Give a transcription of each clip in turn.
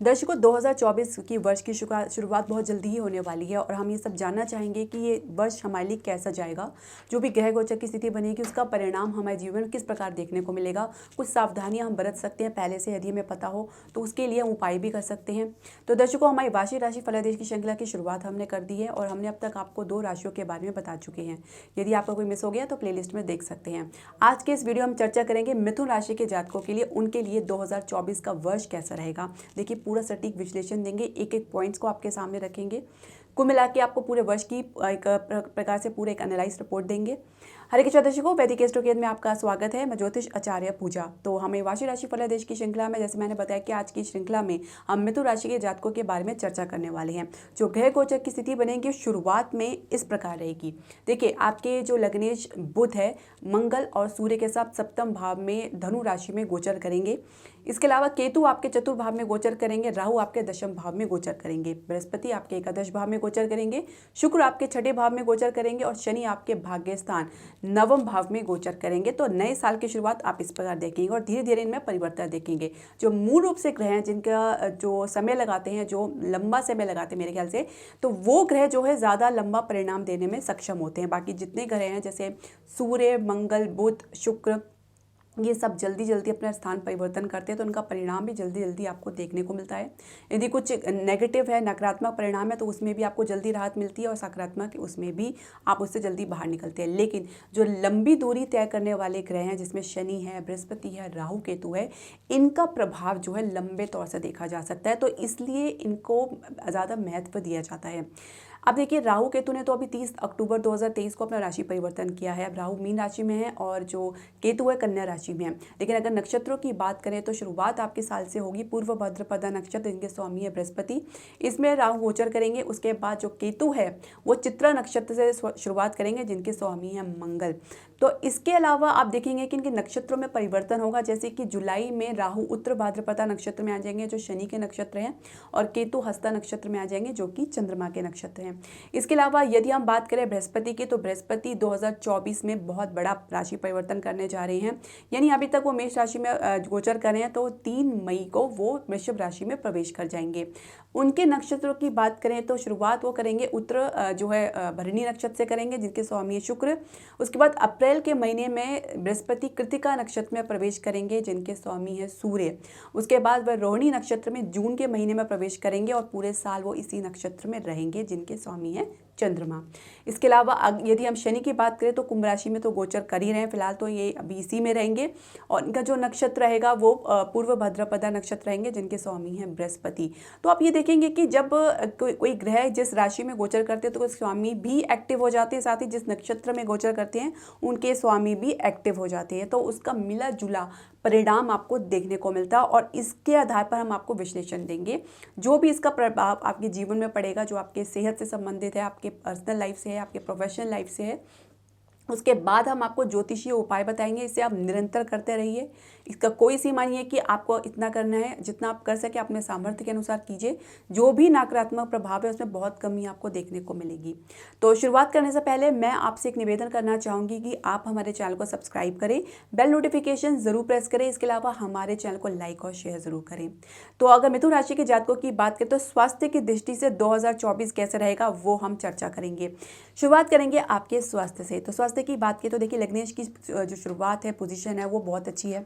दर्शकों 2024 की वर्ष की शुरुआत बहुत जल्दी ही होने वाली है और हम ये सब जानना चाहेंगे कि ये वर्ष हमारे लिए कैसा जाएगा। जो भी ग्रह गोचर की स्थिति बनेगी उसका परिणाम हमारे जीवन में किस प्रकार देखने को मिलेगा। कुछ सावधानियां हम बरत सकते हैं पहले से, यदि हमें पता हो तो उसके लिए हम उपाय भी कर सकते हैं। तो दर्शकों, हमारी वार्षिक राशि फलादेश की श्रृंखला की शुरुआत हमने कर दी है और हमने अब तक आपको 2 राशियों के बारे में बता चुके हैं। यदि आपका कोई मिस हो गया तो प्लेलिस्ट में देख सकते हैं। आज के इस वीडियो में हम चर्चा करेंगे मिथुन राशि के जातकों के लिए, उनके लिए 2024 का वर्ष कैसा रहेगा। देखिए, पूरा सटीक विश्लेषण देंगे, एक एक पॉइंट्स को आपके सामने रखेंगे। कुल मिला के आपको पूरे वर्ष की एक प्रकार से पूरे एक एनालाइज रिपोर्ट देंगे। हरे कृष्ण दर्शकों, वैदिक एस्ट्रोकेद में आपका स्वागत है। मैं ज्योतिष आचार्य पूजा। तो हमें वार्षिक राशि फलादेश की श्रृंखला में, जैसे मैंने बताया कि आज की श्रृंखला में हम मिथुन राशि के जातकों के बारे में चर्चा करने वाले हैं। जो ग्रह गोचर की स्थिति बनेगी शुरुआत में इस प्रकार रहेगी। देखिए, आपके जो लग्नेश बुध है, मंगल और सूर्य के साथ सप्तम भाव में धनु राशि में गोचर करेंगे। इसके अलावा केतु आपके चतुर्थ भाव में गोचर करेंगे, राहु आपके दशम भाव में गोचर करेंगे, बृहस्पति आपके एकादश भाव में गोचर करेंगे, शुक्र आपके छठे भाव में गोचर करेंगे और शनि आपके भाग्य स्थान नवम भाव में गोचर करेंगे। तो नए साल की शुरुआत आप इस प्रकार देखेंगे और धीरे धीरे इनमें परिवर्तन देखेंगे। जो मूल रूप से ग्रह हैं, जिनका जो समय लगाते हैं, जो लंबा समय लगाते हैं मेरे ख्याल से, तो वो ग्रह जो है ज़्यादा लंबा परिणाम देने में सक्षम होते हैं। बाकी जितने ग्रह हैं जैसे सूर्य, मंगल, बुध, शुक्र, ये सब जल्दी जल्दी अपना स्थान परिवर्तन करते हैं, तो उनका परिणाम भी जल्दी जल्दी आपको देखने को मिलता है। यदि कुछ नेगेटिव है, नकारात्मक परिणाम है, तो उसमें भी आपको जल्दी राहत मिलती है और सकारात्मक उसमें भी आप उससे जल्दी बाहर निकलते हैं। लेकिन जो लंबी दूरी तय करने वाले ग्रह हैं, जिसमें शनि है, बृहस्पति है, राहु केतु है, इनका प्रभाव जो है लंबे तौर से देखा जा सकता है, तो इसलिए इनको ज़्यादा महत्व दिया जाता है। अब देखिए, राहु केतु ने तो अभी 30 अक्टूबर 2023 को अपना राशि परिवर्तन किया है। अब राहु मीन राशि में है और जो केतु है कन्या राशि में है। लेकिन अगर नक्षत्रों की बात करें तो शुरुआत आपके साल से होगी पूर्व भाद्रपदा नक्षत्र, इनके स्वामी है बृहस्पति, इसमें राहु गोचर करेंगे। उसके बाद जो केतु है वो चित्रा नक्षत्र से शुरुआत करेंगे, जिनके स्वामी है मंगल। तो इसके अलावा आप देखेंगे कि इनके नक्षत्रों में परिवर्तन होगा, जैसे कि जुलाई में राहु उत्तर भाद्रपदा नक्षत्र में आ जाएंगे, जो शनि के नक्षत्र हैं, और केतु हस्ता नक्षत्र में आ जाएंगे, जो कि चंद्रमा के नक्षत्र हैं। इसके अलावा यदि हम बात करें बृहस्पति की, तो बृहस्पति 2024 में बहुत बड़ा राशि परिवर्तन करने जा रहे हैं। यानी अभी तक वो मेष राशि में गोचर कर रहे हैं, तो 3 मई को वो वृषभ राशि में प्रवेश कर जाएंगे। उनके नक्षत्रों की बात करें तो शुरुआत वो करेंगे उत्तर जो है भरणी नक्षत्र से करेंगे, जिनके स्वामी है शुक्र। उसके बाद अप्रैल के महीने में बृहस्पति कृतिका नक्षत्र में प्रवेश करेंगे, जिनके स्वामी है सूर्य। उसके बाद वह रोहिणी नक्षत्र में जून के महीने में प्रवेश करेंगे और पूरे साल वो इसी नक्षत्र में रहेंगे, जिनके स्वामी है चंद्रमा। इसके अलावा यदि हम शनि की बात करें तो कुंभ राशि में तो गोचर कर ही रहे हैं फिलहाल, तो ये अभी इसी में रहेंगे और इनका जो नक्षत्र रहेगा वो पूर्व भाद्रपदा नक्षत्र रहेंगे, जिनके स्वामी हैं बृहस्पति। तो आप ये देखेंगे कि जब कोई ग्रह जिस राशि में गोचर करते हैं तो स्वामी भी एक्टिव हो जाते हैं, साथ ही जिस नक्षत्र में गोचर करते हैं उनके स्वामी भी एक्टिव हो जाते हैं। तो उसका मिला जुला परिणाम आपको देखने को मिलता है और इसके आधार पर हम आपको विश्लेषण देंगे। जो भी इसका प्रभाव आपके जीवन में पड़ेगा, जो आपके सेहत से संबंधित है, आपके पर्सनल लाइफ से है, आपके प्रोफेशनल लाइफ से है, उसके बाद हम आपको ज्योतिषीय उपाय बताएंगे। इसे आप निरंतर करते रहिए। इसका कोई सीमा नहीं है कि आपको इतना करना है, जितना आप कर सके अपने सामर्थ्य के अनुसार कीजिए। जो भी नकारात्मक प्रभाव है उसमें बहुत कमी आपको देखने को मिलेगी। तो शुरुआत करने से पहले मैं आपसे एक निवेदन करना चाहूँगी कि आप हमारे चैनल को सब्सक्राइब करें, बेल नोटिफिकेशन ज़रूर प्रेस करें। इसके अलावा हमारे चैनल को लाइक और शेयर ज़रूर करें। तो अगर मिथुन राशि के जातकों की बात करें तो स्वास्थ्य की दृष्टि से 2024 कैसे रहेगा वो हम चर्चा करेंगे। शुरुआत करेंगे आपके स्वास्थ्य से। तो स्वास्थ्य की बात की तो देखिए, लग्नेश की जो शुरुआत है, पोजीशन है, वो बहुत अच्छी है।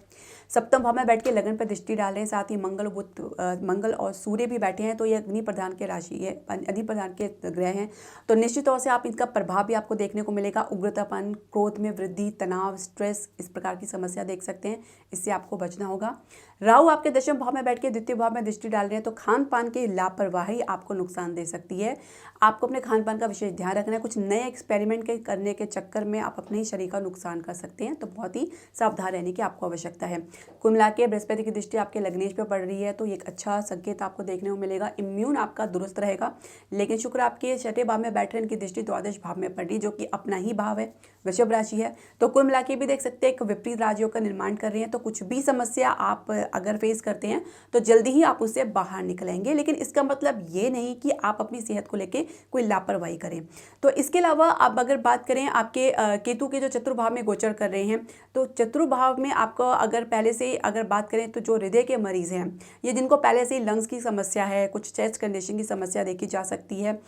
सप्तम भाव में बैठ के लगन पर दृष्टि डाल रहे हैं, साथ ही मंगल और सूर्य भी बैठे हैं, तो ये अग्नि प्रधान के राशि है, अग्नि प्रधान के ग्रह हैं। तो निश्चित तौर से आप इनका प्रभाव भी आपको देखने को मिलेगा। उग्रतापन, क्रोध में वृद्धि, तनाव, स्ट्रेस, इस प्रकार की समस्या देख सकते हैं, इससे आपको बचना होगा। राहु आपके दशम भाव में बैठ के द्वितीय भाव में दृष्टि डाल रहे हैं, तो खान पान की लापरवाही आपको नुकसान दे सकती है। आपको अपने खान पान का विशेष ध्यान रखना है। कुछ नए एक्सपेरिमेंट करने के चक्कर में आप अपने ही शरीर का नुकसान कर सकते हैं, तो बहुत ही सावधान रहने की आपको आवश्यकता है। कुल मिला के बृहस्पति की दृष्टि आपके लग्नेश पे पड़ रही है, तो ये एक अच्छा संकेत आपको देखने को मिलेगा। इम्यून आपका दुरुस्त रहेगा। लेकिन शुक्र आपके छठे भाव में बैठ रहे हैं, इनकी दृष्टि द्वादश भाव में पड़ रही है, जो कि अपना ही भाव है, वृषभ राशि है। तो कुल मिला के भी देख सकते हैं एक विपरीत राज्यों का निर्माण कर रही हैं। तो कुछ भी समस्या आप अगर फेस करते हैं तो जल्दी ही आप उससे बाहर निकलेंगे। लेकिन इसका मतलब ये नहीं कि आप अपनी सेहत को लेकर कोई लापरवाही करें। तो इसके अलावा आप अगर बात करें आपके केतु के जो चतुर्भाव में गोचर कर रहे हैं, तो चतुर्भाव में आपको अगर पहले से अगर बात करें तो जो हृदय के मरीज़ हैं, ये जिनको पहले से ही लंग्स की समस्या है, कुछ चेस्ट कंडीशन की समस्या देखी जा सकती है।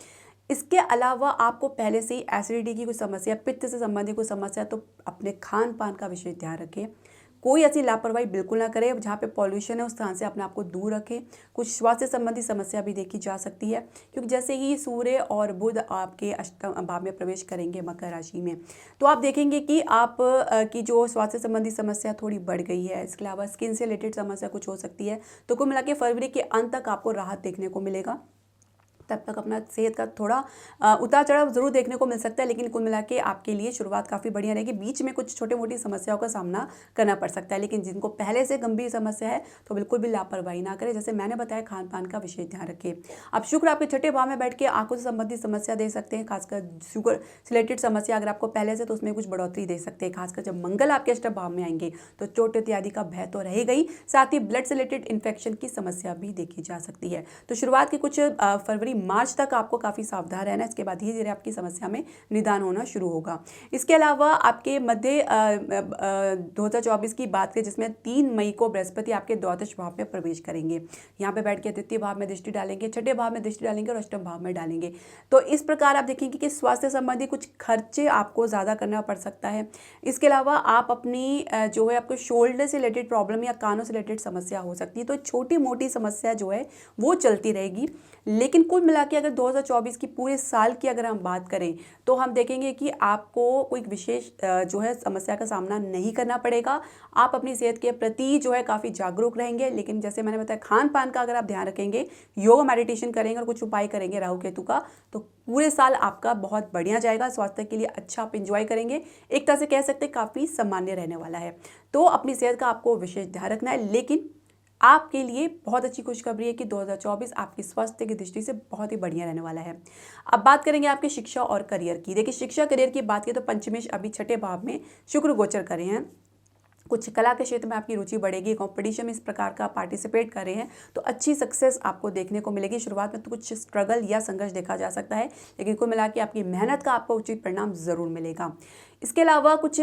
इसके अलावा आपको पहले से ही एसिडिटी की कोई समस्या, पित्त से संबंधित कोई समस्या, तो अपने खान पान का विशेष ध्यान रखें। कोई ऐसी लापरवाही बिल्कुल ना करें, जहाँ पे पॉल्यूशन है उस स्थान से अपने आप को दूर रखें। कुछ स्वास्थ्य संबंधी समस्या भी देखी जा सकती है, क्योंकि जैसे ही सूर्य और बुध आपके अष्टम भाव में प्रवेश करेंगे मकर राशि में, तो आप देखेंगे कि आप की जो स्वास्थ्य संबंधी समस्या थोड़ी बढ़ गई है। इसके अलावा स्किन से रिलेटेड समस्या कुछ हो सकती है। तो कुल मिला के फरवरी के अंत तक आपको राहत देखने को मिलेगा। तब तक अपना सेहत का थोड़ा उतार चढ़ाव ज़रूर देखने को मिल सकता है, लेकिन कुल मिला के आपके लिए शुरुआत काफ़ी बढ़िया रहेगी। बीच में कुछ छोटी मोटी समस्याओं का सामना करना पड़ सकता है, लेकिन जिनको पहले से गंभीर समस्या है तो बिल्कुल भी लापरवाही ना करें। जैसे मैंने बताया, खान पान का विशेष ध्यान रखें। अब शुक्र आपके छठे भाव में बैठ के आंखों से संबंधित समस्या दे सकते हैं, खासकर शुगर से रिलेटेड समस्या अगर आपको पहले से, तो उसमें कुछ बढ़ोतरी दे सकते हैं। खासकर जब मंगल आपके अष्टम भाव में आएंगे तो चोट इत्यादि का भय तो रहेगा ही, साथ ही ब्लड से रिलेटेड इन्फेक्शन की समस्या भी देखी जा सकती है। तो शुरुआत के कुछ फरवरी मार्च तक आपको काफ़ी सावधान रहना है। इसके बाद धीरे धीरे आपकी समस्या में निदान होना शुरू होगा। इसके अलावा आपके मध्य 2024 की बात करें, जिसमें 3 मई को बृहस्पति आपके द्वादश भाव में प्रवेश करेंगे। यहाँ पे बैठ के तृतीय भाव में दृष्टि डालेंगे, छठे भाव में दृष्टि डालेंगे और अष्टम भाव में डालेंगे। तो इस प्रकार आप देखेंगे कि स्वास्थ्य संबंधी कुछ खर्चे आपको ज़्यादा करना पड़ सकता है। इसके अलावा आप अपनी जो है आपको शोल्डर से रिलेटेड प्रॉब्लम या कानों से रिलेटेड समस्या हो सकती है। तो छोटी मोटी समस्या जो है वो चलती रहेगी, लेकिन कुल मिला के अगर 2024 की पूरे साल की अगर हम बात करें, तो हम देखेंगे कि आपको कोई विशेष जो है समस्या का सामना नहीं करना पड़ेगा। आप अपनी सेहत के प्रति जो है काफ़ी जागरूक रहेंगे, लेकिन जैसे मैंने बताया, खान पान का अगर आप ध्यान रखेंगे, योग मेडिटेशन करेंगे और कुछ उपाय करेंगे राहु केतु का, तो पूरे साल आपका बहुत बढ़िया जाएगा। स्वास्थ्य के लिए अच्छा आप इंजॉय करेंगे, एक तरह से कह सकते हैं काफ़ी सामान्य रहने वाला है। तो अपनी सेहत का आपको विशेष ध्यान रखना है, लेकिन आपके लिए बहुत अच्छी खुशखबरी है कि 2024 आपकी स्वास्थ्य की दृष्टि से बहुत ही बढ़िया रहने वाला है। अब बात करेंगे आपके शिक्षा और करियर की। देखिए, शिक्षा करियर की बात की तो पंचमेश अभी छठे भाव में शुक्र गोचर कर रहे हैं। कुछ कला के क्षेत्र में आपकी रुचि बढ़ेगी, कंपटीशन में इस प्रकार का पार्टिसिपेट कर रहे हैं तो अच्छी सक्सेस आपको देखने को मिलेगी। शुरुआत में तो कुछ स्ट्रगल या संघर्ष देखा जा सकता है, लेकिन कुल मिला के आपकी मेहनत का आपको उचित परिणाम ज़रूर मिलेगा। इसके अलावा कुछ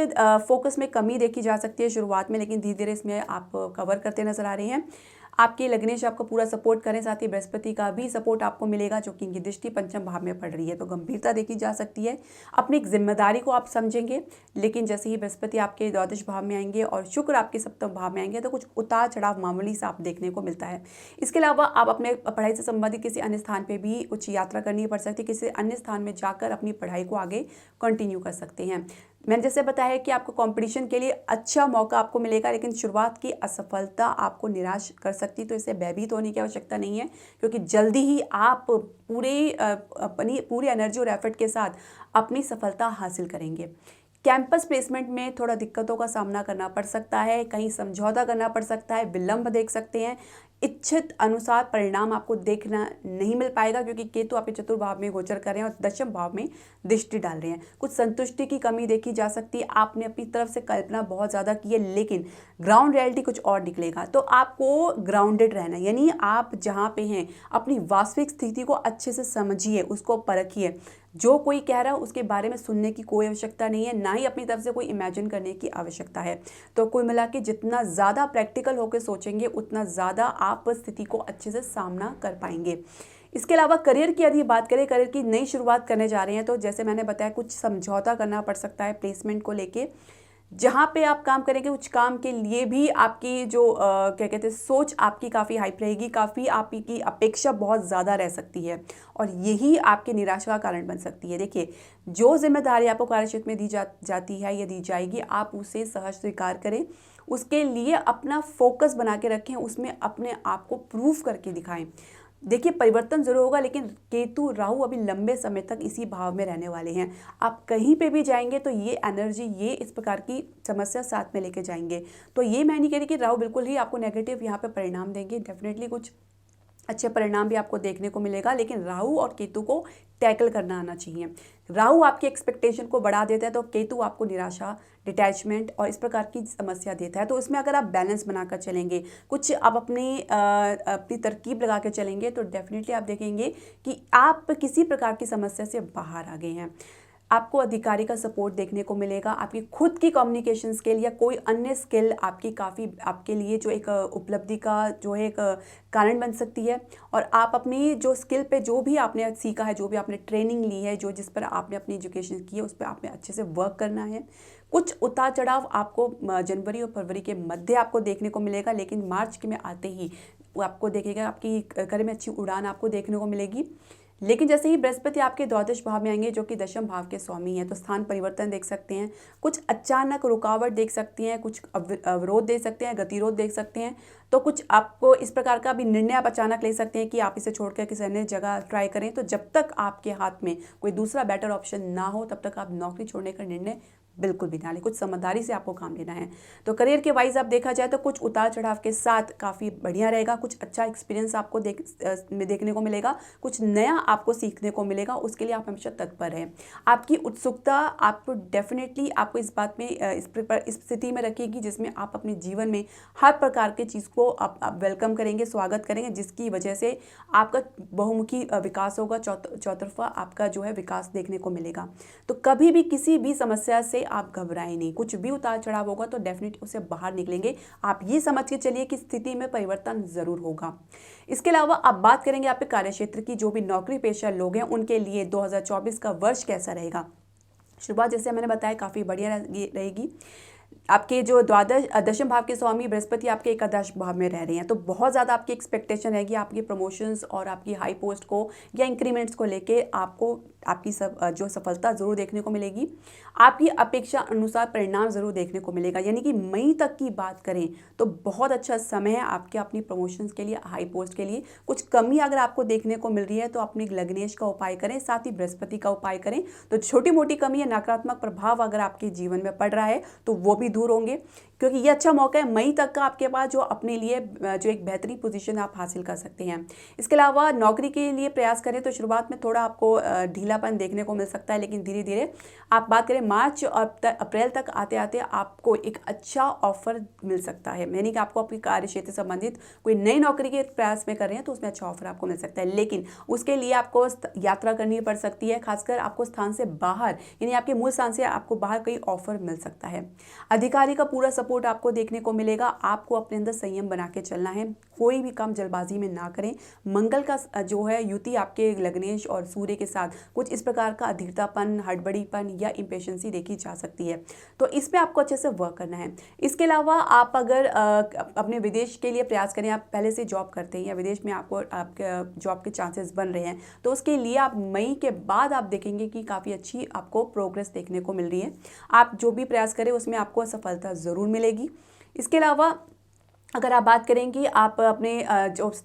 फोकस में कमी देखी जा सकती है शुरुआत में, लेकिन धीरे धीरे इसमें आप कवर करते नजर आ रहे हैं। आपके लग्नेश आपको पूरा सपोर्ट करें, साथ ही बृहस्पति का भी सपोर्ट आपको मिलेगा, जो कि इनकी दृष्टि पंचम भाव में पड़ रही है, तो गंभीरता देखी जा सकती है। अपनी एक जिम्मेदारी को आप समझेंगे, लेकिन जैसे ही बृहस्पति आपके द्वादश भाव में आएंगे और शुक्र आपके सप्तम भाव में आएंगे, तो कुछ उतार चढ़ाव मामूली सा आप देखने को मिलता है। इसके अलावा आप अपने पढ़ाई से संबंधित किसी अन्य स्थान पर भी कुछ यात्रा करनी पड़ सकती है, किसी अन्य स्थान में जाकर अपनी पढ़ाई को आगे कंटिन्यू कर सकते हैं। मैंने जैसे बताया कि आपको कंपटीशन के लिए अच्छा मौका आपको मिलेगा, लेकिन शुरुआत की असफलता आपको निराश कर सकती है, तो इससे भयभीत होने की आवश्यकता नहीं है, क्योंकि जल्दी ही आप पूरी एनर्जी और एफर्ट के साथ अपनी सफलता हासिल करेंगे। कैंपस प्लेसमेंट में थोड़ा दिक्कतों का सामना करना पड़ सकता है, कहीं समझौता करना पड़ सकता है, विलंब देख सकते हैं। इच्छित अनुसार परिणाम आपको देखना नहीं मिल पाएगा, क्योंकि केतु आपके चतुर्भाव में गोचर कर रहे हैं और दशम भाव में दृष्टि डाल रहे हैं। कुछ संतुष्टि की कमी देखी जा सकती है। आपने अपनी तरफ से कल्पना बहुत ज़्यादा की है, लेकिन ग्राउंड रियलिटी कुछ और निकलेगा। तो आपको ग्राउंडेड रहना, यानी आप जहाँ पे हैं अपनी वास्तविक स्थिति को अच्छे से समझिए, उसको परखिए। जो कोई कह रहा है उसके बारे में सुनने की कोई आवश्यकता नहीं है, ना ही अपनी तरफ से कोई इमेजिन करने की आवश्यकता है। तो कुल मिला के जितना ज़्यादा प्रैक्टिकल होकर सोचेंगे, उतना ज़्यादा आप स्थिति को अच्छे से सामना कर पाएंगे। इसके अलावा करियर की यदि बात करें, करियर की नई शुरुआत करने जा रहे हैं, तो जैसे मैंने बताया कुछ समझौता करना पड़ सकता है प्लेसमेंट को लेके। जहाँ पे आप काम करेंगे कुछ काम के लिए भी आपकी जो क्या कहते हैं सोच आपकी काफ़ी हाइप रहेगी, काफ़ी आपकी अपेक्षा बहुत ज़्यादा रह सकती है, और यही आपकी निराशा का कारण बन सकती है। देखिए, जो जिम्मेदारी आपको कार्यक्षेत्र में दी जाती है या दी जाएगी, आप उसे सहज स्वीकार करें, उसके लिए अपना फोकस बना के रखें, उसमें अपने आप को प्रूफ करके दिखाएं। देखिए, परिवर्तन जरूर होगा, लेकिन केतु राहु अभी लंबे समय तक इसी भाव में रहने वाले हैं। आप कहीं पे भी जाएंगे तो ये एनर्जी, ये इस प्रकार की समस्या साथ में लेके जाएंगे। तो ये मैं नहीं कह रही कि राहु बिल्कुल ही आपको नेगेटिव यहाँ पे परिणाम देंगे, डेफिनेटली कुछ अच्छे परिणाम भी आपको देखने को मिलेगा, लेकिन राहु और केतु को टैकल करना आना चाहिए। राहु आपकी एक्सपेक्टेशन को बढ़ा देता है, तो केतु आपको निराशा, डिटैचमेंट और इस प्रकार की समस्या देता है। तो इसमें अगर आप बैलेंस बनाकर चलेंगे, कुछ आप अपनी तरकीब लगा के चलेंगे, तो डेफिनेटली आप देखेंगे कि आप किसी प्रकार की समस्या से बाहर आ गए हैं। आपको अधिकारी का सपोर्ट देखने को मिलेगा। आपकी खुद की कम्युनिकेशन स्किल या कोई अन्य स्किल आपकी काफ़ी आपके लिए जो एक उपलब्धि का जो है एक कारण बन सकती है। और आप अपनी जो स्किल पे जो भी आपने सीखा है, जो भी आपने ट्रेनिंग ली है, जो जिस पर आपने अपनी एजुकेशन की है, उस पर आपने अच्छे से वर्क करना है। कुछ उतार चढ़ाव आपको जनवरी और फरवरी के मध्य आपको देखने को मिलेगा, लेकिन मार्च के में आते ही वो आपको देखेगा, आपकी करियर में अच्छी उड़ान आपको देखने को मिलेगी। लेकिन जैसे ही बृहस्पति आपके द्वादश भाव में आएंगे, जो कि दशम भाव के स्वामी हैं, तो स्थान परिवर्तन देख सकते हैं, कुछ अचानक रुकावट देख सकती हैं, कुछ अवरोध देख सकते हैं, गतिरोध देख सकते हैं। तो कुछ आपको इस प्रकार का भी निर्णय आप अचानक ले सकते हैं कि आप इसे छोड़कर किसी अन्य जगह ट्राई करें। तो जब तक आपके हाथ में कोई दूसरा बेटर ऑप्शन ना हो, तब तक आप नौकरी छोड़ने का निर्णय बिल्कुल भी ना लें। कुछ समझदारी से आपको काम लेना है। तो करियर के वाइज आप देखा जाए तो कुछ उतार चढ़ाव के साथ काफ़ी बढ़िया रहेगा। कुछ अच्छा एक्सपीरियंस आपको देखने को मिलेगा, कुछ नया आपको सीखने को मिलेगा, उसके लिए आप हमेशा तत्पर रहें। आपकी उत्सुकता आपको डेफिनेटली आपको इस बात में इस स्थिति में रखेगी जिसमें आप अपने जीवन में हर प्रकार के चीज़ को आप वेलकम करेंगे, स्वागत करेंगे, जिसकी वजह से आपका बहुमुखी विकास होगा, चौतरफा आपका जो है विकास देखने को मिलेगा। तो कभी भी किसी भी समस्या से आप घबराएं नहीं। कुछ भी उतार चढ़ाव होगा तो डेफिनेटली उससे बाहर निकलेंगे। आप ये समझ के चलिए कि स्थिति में परिवर्तन जरूर होगा। इसके अलावा आप बात करेंगे आपके कार्यक्षेत्र की, जो भी नौकरी पेशा लोग हैं उनके लिए 2024 का वर्ष कैसा रहेगा। शुरुआत जैसे मैंने बताया काफ़ी बढ़िया रहेगी। आपके जो दशम भाव के स्वामी बृहस्पति आपके एकादश भाव में रह रहे हैं, तो बहुत ज़्यादा आपकी एक्सपेक्टेशन रहेगी आपकी प्रमोशंस और आपकी हाई पोस्ट को या इंक्रीमेंट्स को लेके आपको आपकी जो सफलता ज़रूर देखने को मिलेगी। आपकी अपेक्षा अनुसार परिणाम ज़रूर देखने को मिलेगा। यानी कि मई तक की बात करें तो बहुत अच्छा समय है आपके अपनी प्रमोशंस के लिए, हाई पोस्ट के लिए। कुछ कमी अगर आपको देखने को मिल रही है तो अपनी लग्नेश का उपाय करें, साथ ही बृहस्पति का उपाय करें। तो छोटी मोटी कमी या नकारात्मक प्रभाव अगर आपके जीवन में पड़ रहा है तो वो भी दूर होंगे, क्योंकि ये अच्छा मौका है मई तक का आपके पास, जो अपने लिए जो एक बेहतरीन पोजीशन आप हासिल कर सकते हैं। इसके अलावा नौकरी के लिए प्रयास करें तो शुरुआत में थोड़ा आपको ढीलापन देखने को मिल सकता है, लेकिन धीरे धीरे आप बात करें मार्च और अप्रैल तक आते आते आपको एक अच्छा ऑफर मिल सकता है। यानी कि आपको अपने कार्य क्षेत्र से संबंधित कोई नई नौकरी के प्रयास में कर रहे हैं तो उसमें अच्छा ऑफर आपको मिल सकता है, लेकिन उसके लिए आपको यात्रा करनी पड़ सकती है। खासकर आपको स्थान से बाहर, यानी आपके मूल स्थान से आपको बाहर कई ऑफर मिल सकता है। अधिकारी का पूरा सपोर्ट आपको देखने को मिलेगा। आपको अपने अंदर संयम बना के चलना है, कोई भी काम जल्दबाजी में ना करें। मंगल का जो है युति आपके लग्नेश और सूर्य के साथ कुछ इस प्रकार का अधीरतापन, हड़बड़ीपन या इम्पेशेंसी देखी जा सकती है, तो इसमें आपको अच्छे से वर्क करना है। इसके अलावा आप अगर अपने विदेश के लिए प्रयास करें, आप पहले से जॉब करते हैं या विदेश में आपको आपके जॉब के चांसेस बन रहे हैं, तो उसके लिए आप मई के बाद आप देखेंगे कि काफ़ी अच्छी आपको प्रोग्रेस देखने को मिल रही है। आप जो भी प्रयास करें उसमें आपको सफलता ज़रूर मिलेगी। इसके अलावा अगर आप बात करें कि आप अपने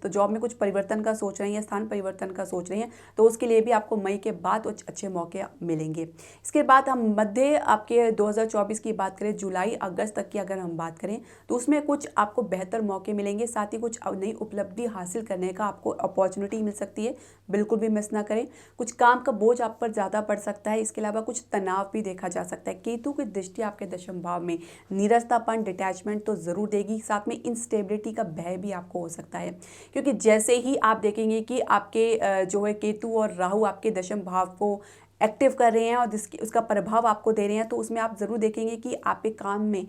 जॉब में कुछ परिवर्तन का सोच रहे हैं या स्थान परिवर्तन का सोच रहे हैं, तो उसके लिए भी आपको मई के बाद अच्छे मौके मिलेंगे। इसके बाद हम मध्य आपके 2024 की बात करें, जुलाई अगस्त तक की अगर हम बात करें तो उसमें कुछ आपको बेहतर मौके मिलेंगे, साथ ही कुछ नई उपलब्धि हासिल करने का आपको अपॉर्चुनिटी मिल सकती है, बिल्कुल भी मिस ना करें। कुछ काम का बोझ आप पर ज़्यादा पड़ सकता है। इसके अलावा कुछ तनाव भी देखा जा सकता है। केतु की दृष्टि आपके दशम भाव में नीरसतापन, डिटैचमेंट तो ज़रूर देगी, साथ में इंस्टेबिलिटी का भय भी आपको हो सकता है, क्योंकि जैसे ही आप देखेंगे कि आपके जो है केतु और राहु आपके दशम भाव को एक्टिव कर रहे हैं और उसका प्रभाव आपको दे रहे हैं, तो उसमें आप ज़रूर देखेंगे कि आपके काम में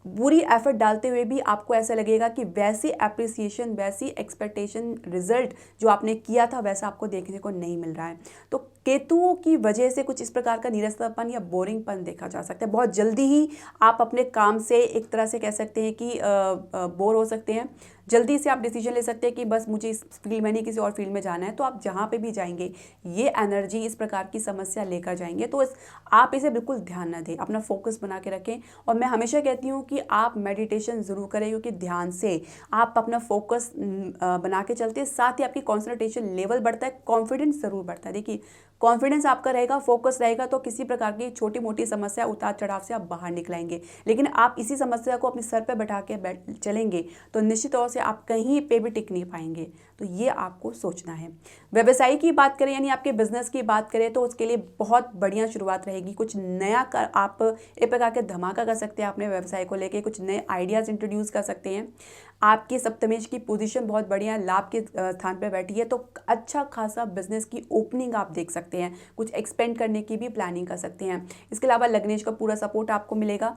पूरी एफर्ट डालते हुए भी आपको ऐसा लगेगा कि वैसी एप्रिसिएशन, वैसी एक्सपेक्टेशन, रिजल्ट जो आपने किया था वैसा आपको देखने को नहीं मिल रहा है। तो केतुओं की वजह से कुछ इस प्रकार का निरस्तरपन या बोरिंगपन देखा जा सकता है। बहुत जल्दी ही आप अपने काम से एक तरह से कह सकते हैं कि बोर हो सकते हैं। जल्दी से आप डिसीजन ले सकते हैं कि बस मुझे इस फील्ड में नहीं किसी और फील्ड में जाना है, तो आप जहाँ पे भी जाएंगे ये एनर्जी इस प्रकार की समस्या लेकर जाएंगे। तो आप इसे बिल्कुल ध्यान न दें, अपना फोकस बना के रखें। और मैं हमेशा कहती हूँ कि आप मेडिटेशन ज़रूर करें, क्योंकि ध्यान से आप अपना फोकस बना के चलते हैं, साथ ही आपकी कॉन्संट्रेशन लेवल बढ़ता है, कॉन्फिडेंस ज़रूर बढ़ता है। देखिए कॉन्फिडेंस आपका रहेगा, फोकस रहेगा, तो किसी प्रकार की छोटी मोटी समस्या, उतार चढ़ाव से आप बाहर निकलेंगे। लेकिन आप इसी समस्या को अपने सर पे बैठा के चलेंगे तो निश्चित तौर से आप कहीं पे भी टिक नहीं पाएंगे। तो ये आपको सोचना है। व्यवसाय की बात करें, यानी आपके बिजनेस की बात करें, तो उसके लिए बहुत बढ़िया शुरुआत रहेगी। कुछ नया आप एक प्रकार के धमाका कर सकते हैं अपने व्यवसाय को लेके, कुछ नए आइडियाज़ इंट्रोड्यूस कर सकते हैं। आपकी सप्तमेश की पोजीशन बहुत बढ़िया लाभ के स्थान पर बैठी है, तो अच्छा खासा बिजनेस की ओपनिंग आप देख सकते हैं। सकते हैं, कुछ एक्सपेंड करने की भी प्लानिंग कर सकते हैं। इसके अलावा लग्नेश का पूरा सपोर्ट आपको मिलेगा।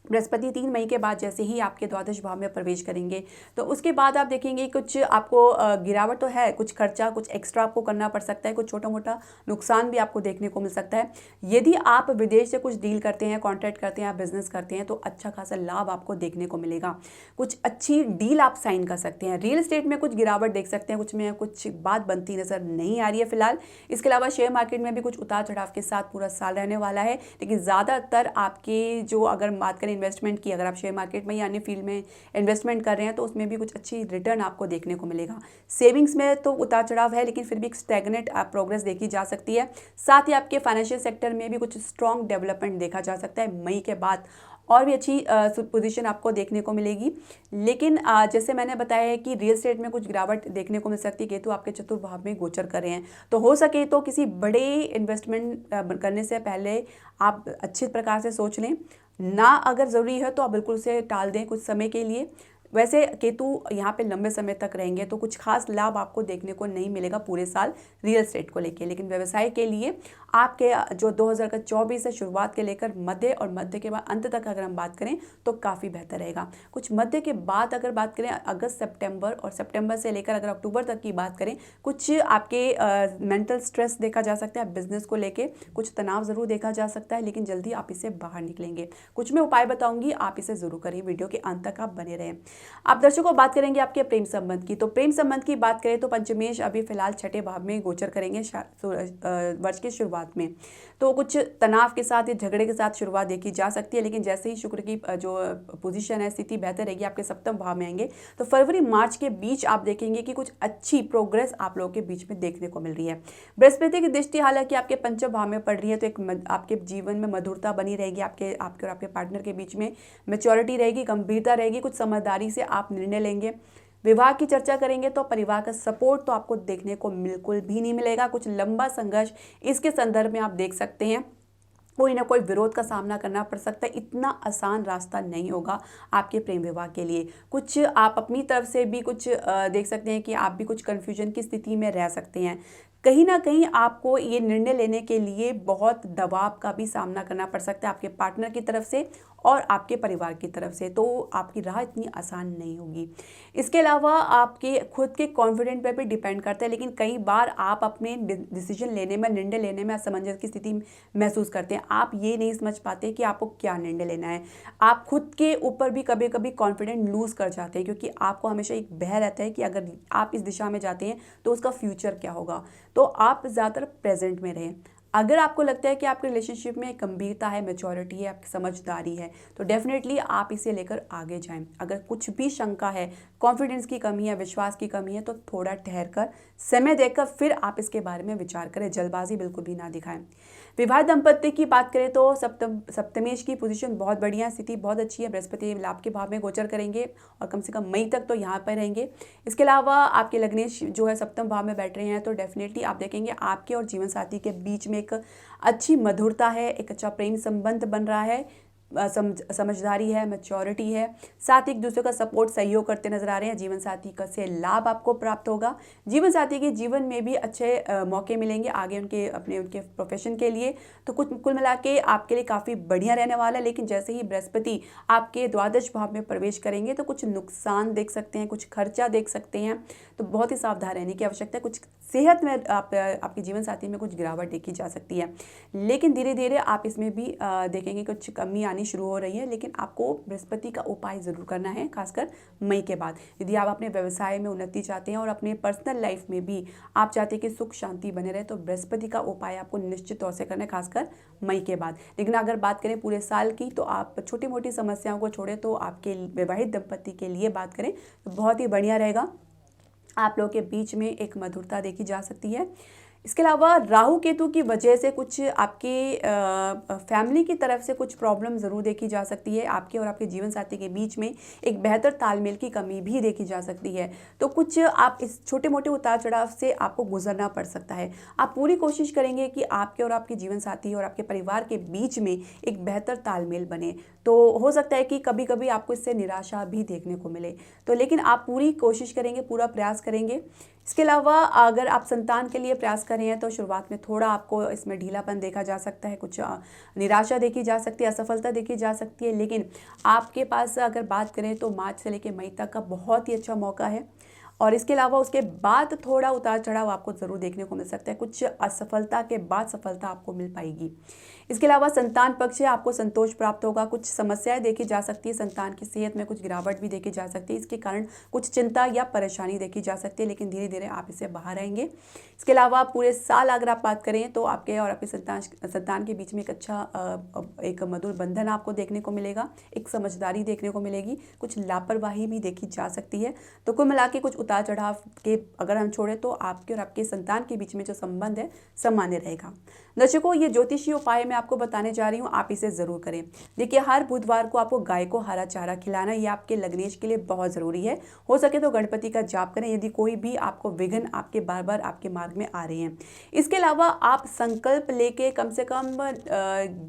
बृहस्पति 3 मई के बाद जैसे ही आपके द्वादश भाव में प्रवेश करेंगे तो उसके बाद आप देखेंगे कुछ आपको गिरावट तो है, कुछ खर्चा कुछ एक्स्ट्रा आपको करना पड़ सकता है, कुछ छोटा मोटा नुकसान भी आपको देखने को मिल सकता है। यदि आप विदेश से कुछ डील करते हैं, कॉन्ट्रैक्ट करते हैं, आप बिजनेस करते हैं तो अच्छा खासा लाभ आपको देखने को मिलेगा। कुछ अच्छी डील आप साइन कर सकते हैं। रियल एस्टेट में कुछ गिरावट देख सकते हैं, कुछ में कुछ बात बनती नजर नहीं आ रही है फिलहाल। इसके अलावा शेयर मार्केट में भी कुछ उतार चढ़ाव के साथ पूरा साल रहने वाला है, लेकिन ज़्यादातर आपके जो अगर बात करें इन्वेस्टमेंट की, अगर आप शेयर मार्केट में या अन्य फील्ड में इन्वेस्टमेंट कर रहे हैं तो उसमें भी कुछ अच्छी रिटर्न आपको देखने को मिलेगा। सेविंग्स में तो उतार चढ़ाव है, लेकिन फिर भी एक स्टैग्नेट प्रोग्रेस देखी जा सकती है। साथ ही आपके फाइनेंशियल सेक्टर में भी कुछ स्ट्रॉन्ग डेवलपमेंट देखा जा सकता है। मई के बाद और भी अच्छी पोजीशन आपको देखने को मिलेगी। लेकिन जैसे मैंने बताया है कि रियल एस्टेट में कुछ गिरावट देखने को मिल सकती है। केतु आपके चतुर्थ भाव में गोचर कर रहे हैं, तो हो सके तो किसी बड़े इन्वेस्टमेंट करने से पहले आप अच्छे प्रकार से सोच लें। ना अगर ज़रूरी है तो आप बिल्कुल उसे टाल दें कुछ समय के लिए। वैसे केतु यहाँ पे लंबे समय तक रहेंगे तो कुछ खास लाभ आपको देखने को नहीं मिलेगा पूरे साल रियल एस्टेट को लेके, लेकिन व्यवसाय के लिए आपके जो 2024 से शुरुआत के लेकर मध्य और मध्य के बाद अंत तक अगर हम बात करें तो काफ़ी बेहतर रहेगा। कुछ मध्य के बाद अगर बात करें अगस्त सितंबर और सितंबर से लेकर अगर अक्टूबर तक की बात करें, कुछ आपके मेंटल स्ट्रेस देखा जा सकता है। बिजनेस को लेके कुछ तनाव ज़रूर देखा जा सकता है, लेकिन जल्दी आप इससे बाहर निकलेंगे। कुछ मैं उपाय बताऊंगी, आप इसे ज़रूर करिए, वीडियो के अंत तक आप बने रहें। आप दर्शकों बात करेंगे आपके प्रेम संबंध की, तो प्रेम संबंध की बात करें तो पंचमेश अभी फिलहाल छठे भाव में गोचर करेंगे वर्ष की शुरुआत में। तो कुछ तनाव के साथ या झगड़े के साथ शुरुआत देखी जा सकती है, लेकिन जैसे ही शुक्र की जो पोजीशन है, स्थिति बेहतर रहेगी, आपके सप्तम भाव में आएंगे तो फरवरी मार्च के बीच आप देखेंगे कि कुछ अच्छी प्रोग्रेस आप लोगों के बीच में देखने को मिल रही है। बृहस्पति की दृष्टि हालांकि आपके पंचम भाव में पड़ रही है, तो एक आपके जीवन में मधुरता बनी रहेगी, आपके और आपके पार्टनर के बीच में मैच्योरिटी रहेगी, गंभीरता रहेगी, कुछ समझदारी से आप निर्णय लेंगे। विवाह की चर्चा करेंगे तो परिवार का सपोर्ट तो आपको देखने को बिल्कुल भी नहीं मिलेगा। कुछ लंबा संघर्ष इसके संदर्भ में आप देख सकते हैं, कोई ना कोई विरोध का सामना करना पड़ सकता है। इतना आसान रास्ता नहीं होगा आपके प्रेम विवाह के लिए। कुछ आप अपनी तरफ से भी कुछ देख सकते हैं कि आप भी कुछ कन्फ्यूजन की स्थिति में रह सकते हैं। कहीं ना कहीं आपको ये निर्णय लेने के लिए बहुत दबाव का भी सामना करना पड़ सकता है आपके पार्टनर की तरफ से और आपके परिवार की तरफ से, तो आपकी राह इतनी आसान नहीं होगी। इसके अलावा आपके खुद के कॉन्फिडेंट पे भी डिपेंड करता है, लेकिन कई बार आप अपने डिसीजन लेने में, निर्णय लेने में असमंजस की स्थिति महसूस करते हैं। आप ये नहीं समझ पाते कि आपको क्या निर्णय लेना है। आप खुद के ऊपर भी कभी कभी कॉन्फिडेंट लूज़ कर जाते हैं, क्योंकि आपको हमेशा एक भय रहता है कि अगर आप इस दिशा में जाते हैं तो उसका फ्यूचर क्या होगा। तो आप ज़्यादातर प्रेजेंट में रहें। अगर आपको लगता है कि आपके रिलेशनशिप में गंभीरता है, मैच्योरिटी है, आपकी समझदारी है, तो डेफिनेटली आप इसे लेकर आगे जाएं। अगर कुछ भी शंका है, कॉन्फिडेंस की कमी है, विश्वास की कमी है, तो थोड़ा ठहर कर समय देकर फिर आप इसके बारे में विचार करें। जल्दबाजी बिल्कुल भी ना दिखाएं। विवाहित दंपत्ति की बात करें तो सप्तमेश की पोजीशन बहुत बढ़िया, स्थिति बहुत अच्छी है। बृहस्पति लाभ के भाव में गोचर करेंगे और कम से कम मई तक तो यहाँ पर रहेंगे। इसके अलावा आपके लग्नेश जो है सप्तम भाव में बैठ रहे हैं, तो डेफिनेटली आप देखेंगे आपके और जीवन साथी के बीच में एक अच्छी मधुरता है, एक अच्छा प्रेम संबंध बन रहा है, समझदारी है, मैच्योरिटी है, साथ एक दूसरे का सपोर्ट सहयोग करते नजर आ रहे हैं। जीवन साथी का से लाभ आपको प्राप्त होगा। जीवन साथी के जीवन में भी अच्छे मौके मिलेंगे आगे उनके प्रोफेशन के लिए। तो कुल मिला के आपके लिए काफ़ी बढ़िया रहने वाला है। लेकिन जैसे ही बृहस्पति आपके द्वादश भाव में प्रवेश करेंगे तो कुछ नुकसान देख सकते हैं, कुछ खर्चा देख सकते हैं, तो बहुत ही सावधान रहने की आवश्यकता है। कुछ सेहत में आपके जीवन साथी में कुछ गिरावट देखी जा सकती है, लेकिन धीरे धीरे आप इसमें भी देखेंगे कुछ कमी आनी शुरू हो रही है। लेकिन आपको बृहस्पति का उपाय ज़रूर करना है, खासकर मई के बाद। यदि आप अपने व्यवसाय में उन्नति चाहते हैं और अपने पर्सनल लाइफ में भी आप चाहते हैं कि सुख शांति बने रहे, तो बृहस्पति का उपाय आपको निश्चित तौर से करना है, खासकर मई के बाद। लेकिन अगर बात करें पूरे साल की, तो आप छोटी मोटी समस्याओं को छोड़े तो आपके विवाहित दंपति के लिए बात करें तो बहुत ही बढ़िया रहेगा। आप लोगों के बीच में एक मधुरता देखी जा सकती है। इसके अलावा राहु केतु की वजह से कुछ आपके फैमिली की तरफ से कुछ प्रॉब्लम ज़रूर देखी जा सकती है। आपके और आपके जीवन साथी के बीच में एक बेहतर तालमेल की कमी भी देखी जा सकती है। तो कुछ आप इस छोटे मोटे उतार चढ़ाव से आपको गुजरना पड़ सकता है। आप पूरी कोशिश करेंगे कि आपके और आपके जीवन साथी और आपके परिवार के बीच में एक बेहतर तालमेल बने। तो हो सकता है कि कभी कभी आपको इससे निराशा भी देखने को मिले, तो लेकिन आप पूरी कोशिश करेंगे, पूरा प्रयास करेंगे। इसके अलावा अगर आप संतान के लिए प्रयास कर कर रहे हैं तो शुरुआत में थोड़ा आपको इसमें ढीलापन देखा जा सकता है, कुछ निराशा देखी जा सकती है, असफलता देखी जा सकती है। लेकिन आपके पास अगर बात करें तो मार्च से लेकर मई तक का बहुत ही अच्छा मौका है। और इसके अलावा उसके बाद थोड़ा उतार चढ़ाव आपको ज़रूर देखने को मिल सकता है, कुछ असफलता के बाद सफलता आपको मिल पाएगी। इसके अलावा संतान पक्ष है, आपको संतोष प्राप्त होगा, कुछ समस्याएं देखी जा सकती है, संतान की सेहत में कुछ गिरावट भी देखी जा सकती है, इसके कारण कुछ चिंता या परेशानी देखी जा सकती है, लेकिन धीरे धीरे आप इससे बाहर आएंगे। इसके अलावा पूरे साल अगर आप बात करें तो आपके और आपके संतान के बीच में एक अच्छा एक मधुर बंधन आपको देखने को मिलेगा, एक समझदारी देखने को मिलेगी, कुछ लापरवाही भी देखी जा सकती है। तो कुल मिला के कुछ उतार चढ़ाव के अगर हम छोड़ें तो आपके और आपके संतान के बीच में जो संबंध है सामान्य रहेगा। दर्शकों, ये ज्योतिषीय उपाय मैं आपको बताने जा रही हूँ, आप इसे ज़रूर करें। देखिए, हर बुधवार को आपको गाय को हरा चारा खिलाना, ये आपके लग्नेश के लिए बहुत ज़रूरी है। हो सके तो गणपति का जाप करें यदि कोई भी आपको विघ्न आपके बार बार आपके मार्ग में आ रहे हैं। इसके अलावा आप संकल्प लेके कम से कम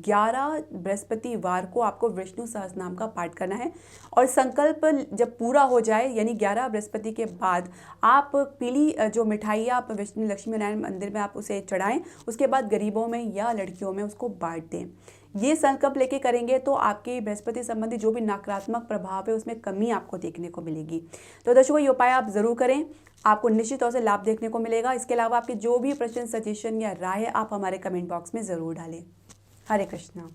11 बृहस्पतिवार को आपको विष्णु सहस्रनाम का पाठ करना है। और संकल्प जब पूरा हो जाए यानी 11 बृहस्पति के बाद आप पीली जो मिठाई आप विष्णु लक्ष्मी नारायण मंदिर में आप उसे चढ़ाएं, उसके बाद गरीबों में या लड़कियों में उसको बांट दें। ये संकल्प लेके करेंगे तो आपके बृहस्पति संबंधी जो भी नकारात्मक प्रभाव है उसमें कमी आपको देखने को मिलेगी। तो दर्शकों, ये उपाय आप ज़रूर करें, आपको निश्चित तौर से लाभ देखने को मिलेगा। इसके अलावा आपके जो भी प्रश्न, सजेशन या राय है आप हमारे कमेंट बॉक्स में ज़रूर डालें। हरे कृष्णा।